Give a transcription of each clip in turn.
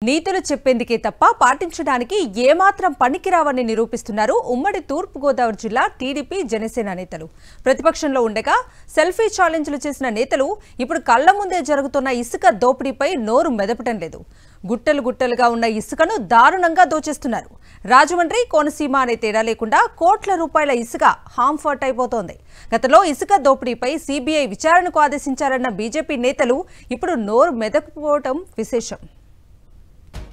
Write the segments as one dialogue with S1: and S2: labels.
S1: నీతులు చెప్పేందుకే తప్ప పాటించడానికి ఏమాత్రం పనికిరావని నిరూపిస్తున్నారు ఉమ్మడి తూర్పు గోదావరి జిల్లా టీడీపీ జనసేన నేతలు. ప్రతిపక్షంలో ఉండగా సెల్ఫీ ఛాలెంజ్లు చేసిన నేతలు ఇప్పుడు కళ్ల ముందే జరుగుతున్న ఇసుక దోపిడీపై నోరు మెదపటం లేదు. గుట్టలు గుట్టలుగా ఉన్న ఇసుకను దారుణంగా దోచేస్తున్నారు. రాజమండ్రి కోనసీమ అనే తేడా లేకుండా కోట్ల రూపాయల ఇసుక హాంఫర్ట్ అయిపోతోంది. గతంలో ఇసుక దోపిడీపై సిబిఐ విచారణకు ఆదేశించారన్న బీజేపీ నేతలు ఇప్పుడు నోరు మెదకపోవటం విశేషం.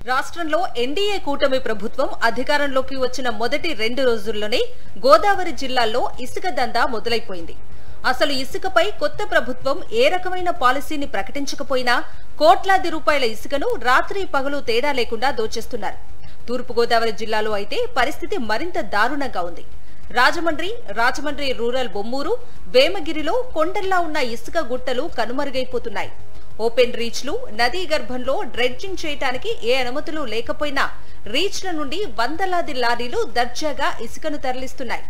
S1: రాష్ట్రంలో ఎన్డీఏ కూటమి ప్రభుత్వం అధికారంలోకి వచ్చిన మొదటి 2 రోజుల్లోనే గోదావరి జిల్లాల్లో ఇసుక దందా మొదలైపోయింది. అసలు ఇసుకపై కొత్త ప్రభుత్వం ఏ రకమైన పాలసీని ప్రకటించకపోయినా కోట్లాది రూపాయల ఇసుకను రాత్రి పగలు తేడా లేకుండా దోచేస్తున్నారు. తూర్పుగోదావరి జిల్లాలో అయితే పరిస్థితి మరింత దారుణంగా ఉంది. రాజమండ్రి రూరల్ బొమ్మూరు, వేమగిరిలో కొండల్లా ఉన్న ఇసుక గుట్టలు కనుమరుగైపోతున్నాయి. ఓపెన్ రీచ్లు, నదీ గర్భంలో డ్రెడ్జింగ్ చేయడానికి ఏ అనుమతులు లేకపోయినా రీచ్ల నుండి వందలాది లారీలు దర్జాగా ఇసుకను తరలిస్తున్నాయి.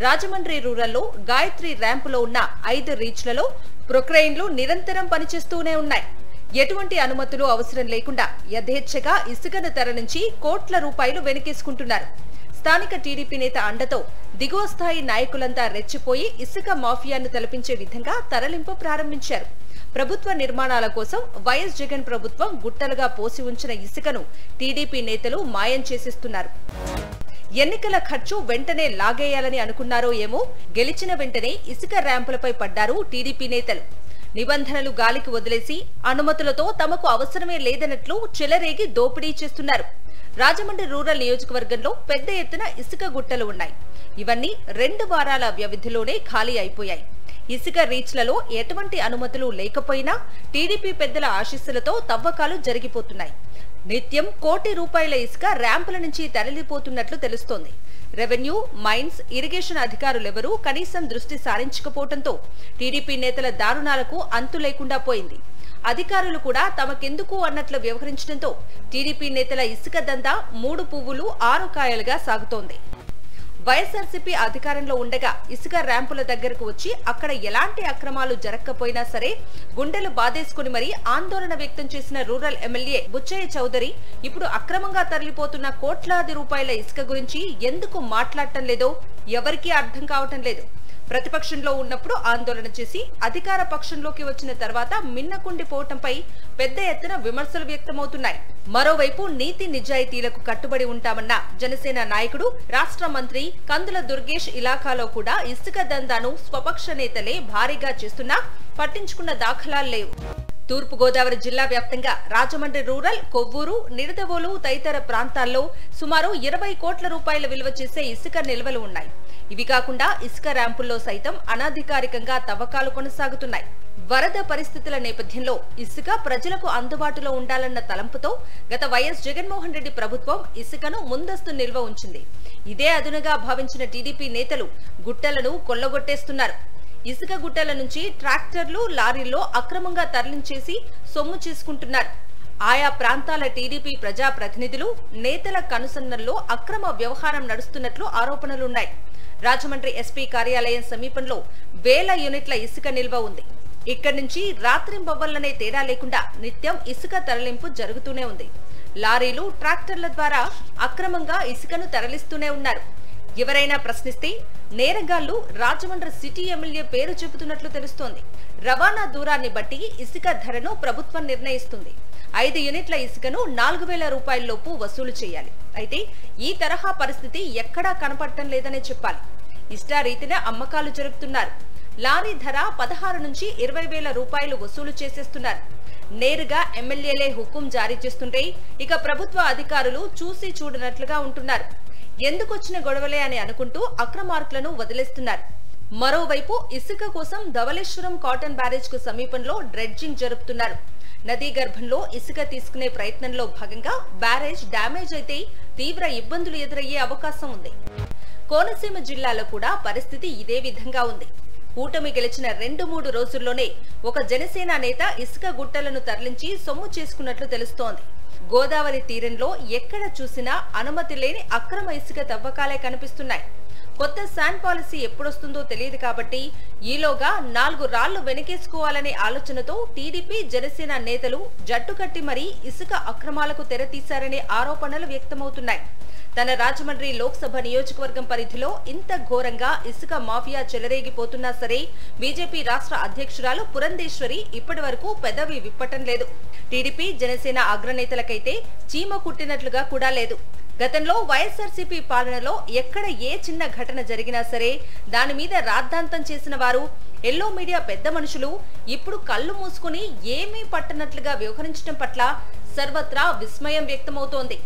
S1: రాజమండ్రి రూరల్లో గాయత్రి ర్యాంపులో ఉన్న 5 రీచ్లలో ప్రొక్రెయిన్లు నిరంతరం పనిచేస్తూనే ఉన్నాయి. ఎటువంటి అనుమతులు అవసరం లేకుండా యథేచ్ఛగా ఇసుకను తరలించి కోట్ల రూపాయలు వెనకేసుకుంటున్నారు. స్థానిక టీడీపీ నేత అండతో దిగువ స్థాయి నాయకులంతా రెచ్చిపోయి ఇసుక మాఫియాను తలపించే విధంగా తరలింపు ప్రారంభించారు. ప్రభుత్వ నిర్మాణాల కోసం వైఎస్ జగన్ ప్రభుత్వం గుట్టలుగా పోసి ఉంచిన ఇసుకను టీడీపీ నేతలు మాయం చేసేస్తున్నారు. ఎన్నికల ఖర్చు వెంటనే లాగేయాలని అనుకున్నారో ఏమో, గెలిచిన వెంటనే ఇసుక ర్యాంపులపై పడ్డారు టీడీపీ నేతలు. నిబంధనలు గాలికి వదిలేసి అనుమతులతో తమకు అవసరమే లేదన్నట్లు చెలరేగి దోపిడీ చేస్తున్నారు. రాజమండ్రి రూరల్ నియోజకవర్గంలో పెద్ద ఎత్తున ఇసుక గుట్టలు ఉన్నాయి. ఇవన్నీ 2 వారాల వ్యవధిలోనే ఖాళీ అయిపోయాయి. ఇసుక రీచ్లలో ఎటువంటి అనుమతులు లేకపోయినా టీడీపీ పెద్దల ఆశీస్సులతో తవ్వకాలు జరిగిపోతున్నాయి. నిత్యం కోటి రూపాయల ఇసుక ర్యాంపుల నుంచి తరలిపోతున్నట్లు తెలుస్తోంది. రెవెన్యూ, మైన్స్, ఇరిగేషన్ అధికారులెవరూ కనీసం దృష్టి సారించకపోవడంతో టీడీపీ నేతల దారుణాలకు అంతు లేకుండా పోయింది. అధికారులు కూడా తమకెందుకు అన్నట్లు వ్యవహరించడంతో టీడీపీ నేతల ఇసుక దందా 3 పువ్వులు 6 కాయలుగా సాగుతోంది. వైఎస్ఆర్సీపీ అధికారంలో ఉండగా ఇసుక ర్యాంపుల దగ్గరకు వచ్చి అక్కడ ఎలాంటి అక్రమాలు జరగకపోయినా సరే గుండెలు బాధేసుకుని మరీ ఆందోళన వ్యక్తం చేసిన రూరల్ ఎమ్మెల్యే బుచ్చయ్య చౌదరి ఇప్పుడు అక్రమంగా తరలిపోతున్న కోట్లాది రూపాయల ఇసుక గురించి ఎందుకు మాట్లాడటం లేదో ఎవరికీ అర్థం కావటం లేదు. ప్రతిపక్షంలో ఉన్నప్పుడు ఆందోళన చేసి అధికార పక్షంలోకి వచ్చిన తర్వాత మిన్నకుండిపోవటంపై పెద్ద ఎత్తున విమర్శలు వ్యక్తమవుతున్నాయి. మరోవైపు నీతి నిజాయితీలకు కట్టుబడి ఉంటామన్న జనసేన నాయకుడు, రాష్ట్ర మంత్రి కందుల దుర్గేష్ ఇలాకాలో కూడా ఇసుక దందాను స్వపక్ష నేతలే భారీగా చేస్తున్నా పట్టించుకున్న దాఖలాలు లేవు. తూర్పు గోదావరి జిల్లా వ్యాప్తంగా రాజమండ్రి రూరల్, కొవ్వూరు, నిడదవోలు తదితర ప్రాంతాల్లో సుమారు 20 కోట్ల రూపాయల విలువ చేసే ఇసుక నిల్వలు ఉన్నాయి. ఇవి కాకుండా ఇసుక ర్యాంపుల్లో సైతం అనధికారికంగా తవ్వకాలు కొనసాగుతున్నాయి. వరద పరిస్థితుల నేపథ్యంలో ఇసుక ప్రజలకు అందుబాటులో ఉండాలన్న తలంపుతో గత వైఎస్ జగన్మోహన్ రెడ్డి ప్రభుత్వం ఇసుకను ముందస్తు నిల్వ ఉంచింది. ఇదే అదునుగా భావించిన టీడీపీ నేతలు గుట్టలను కొల్లగొట్టేస్తున్నారు. ఇసుక గుట్టల నుంచి ట్రాక్టర్లు, లారీల్లో అక్రమంగా తరలించేసి సొమ్ము చేసుకుంటున్నారు. ఆయా ప్రాంతాల టీడీపీ ప్రజాప్రతినిధులు, నేతల కనుసన్నల్లో అక్రమ వ్యవహారం నడుస్తున్నట్లు ఆరోపణలున్నాయి. రాజమండ్రి ఎస్పీ కార్యాలయం సమీపంలో 1000 యూనిట్ల ఇసుక నిల్వ ఉంది. ఇక్కడి నుంచి రాత్రింబవళ్లనే తేడా లేకుండా నిత్యం ఇసుక తరలింపు జరుగుతూనే ఉంది. లారీలు, ట్రాక్టర్ల ద్వారా అక్రమంగా ఇసుకను తరలిస్తూనే ఉన్నారు. ఎవరైనా ప్రశ్నిస్తే నేరగాళ్లు రాజమండ్రి సిటీ ఎమ్మెల్యే పేరు చెబుతున్నట్లు తెలుస్తోంది. రవాణా దూరాన్ని బట్టి ఇసుక ధరను ప్రభుత్వం నిర్ణయిస్తుంది. 5 యూనిట్ల ఇసుకను 4000 రూపాయలలోపు వసూలు చేయాలి. అయితే ఈ తరహా పరిస్థితి ఎక్కడా కనపడటం లేదనే చెప్పాలి. ఇష్టారీతిన అమ్మకాలు జరుపుతున్నారు. లారీ ధర 16 నుంచి 20,000 రూపాయలు వసూలు చేసేస్తున్నారు. నేరుగా ఎమ్మెల్యేలే హుకుం జారీ చేస్తుంటే ఇక ప్రభుత్వ అధికారులు చూసి చూడనట్లుగా ఉంటున్నారు. ఎందుకొచ్చిన గొడవలే అని అనుకుంటూ అక్రమార్కులను వదిలేస్తున్నారు. మరోవైపు ఇసుక కోసం ధవళేశ్వరం కాటన్ బ్యారేజ్ కు సమీపంలో డ్రెడ్జింగ్ జరుపుతున్నారు. నదీ గర్భంలో ఇసుక తీసుకునే ప్రయత్నంలో భాగంగా బ్యారేజ్ డ్యామేజ్ అయితే తీవ్ర ఇబ్బందులు ఎదురయ్యే అవకాశం ఉంది. కోనసీమ జిల్లాలో కూడా పరిస్థితి ఇదే విధంగా ఉంది. కూటమి గెలిచిన 2-3 రోజుల్లోనే ఒక జనసేన నేత ఇసుక గుట్టలను తరలించి సొమ్ము చేసుకున్నట్లు తెలుస్తోంది. గోదావరి తీరంలో ఎక్కడ చూసినా అనుమతి లేని అక్రమ ఇసుక తవ్వకాలే కనిపిస్తున్నాయి. కొత్త శాండ్ పాలసీ ఎప్పుడొస్తుందో తెలియదు కాబట్టి ఈలోగా 4 రాళ్లు వెనకేసుకోవాలనే ఆలోచనతో టీడీపీ జనసేన నేతలు జట్టు కట్టి మరీ ఇసుక అక్రమాలకు తెరతీశారనే ఆరోపణలు వ్యక్తమవుతున్నాయి. తన రాజమండ్రి లోక్సభ నియోజకవర్గం పరిధిలో ఇంత ఘోరంగా ఇసుక మాఫియా చెలరేగిపోతున్నా సరే బీజేపీ రాష్ట్ర అధ్యక్షురాలు పురంధేశ్వరి ఇప్పటి వరకు పెదవి విప్పటం లేదు. టీడీపీ జనసేన అగ్రనేతలకైతే చీమ కుట్టినట్లుగా కూడా లేదు. గతంలో వైఎస్ఆర్సీపీ పాలనలో ఎక్కడ ఏ చిన్న ఘటన జరిగినా సరే దాని మీద రాద్ధాంతం చేసిన వారు ఎల్లో మీడియా పెద్ద మనుషులు ఇప్పుడు కళ్ళు మూసుకుని ఏమీ పట్టనట్లుగా వ్యవహరించడం పట్ల సర్వత్రా విస్మయం వ్యక్తమవుతోంది.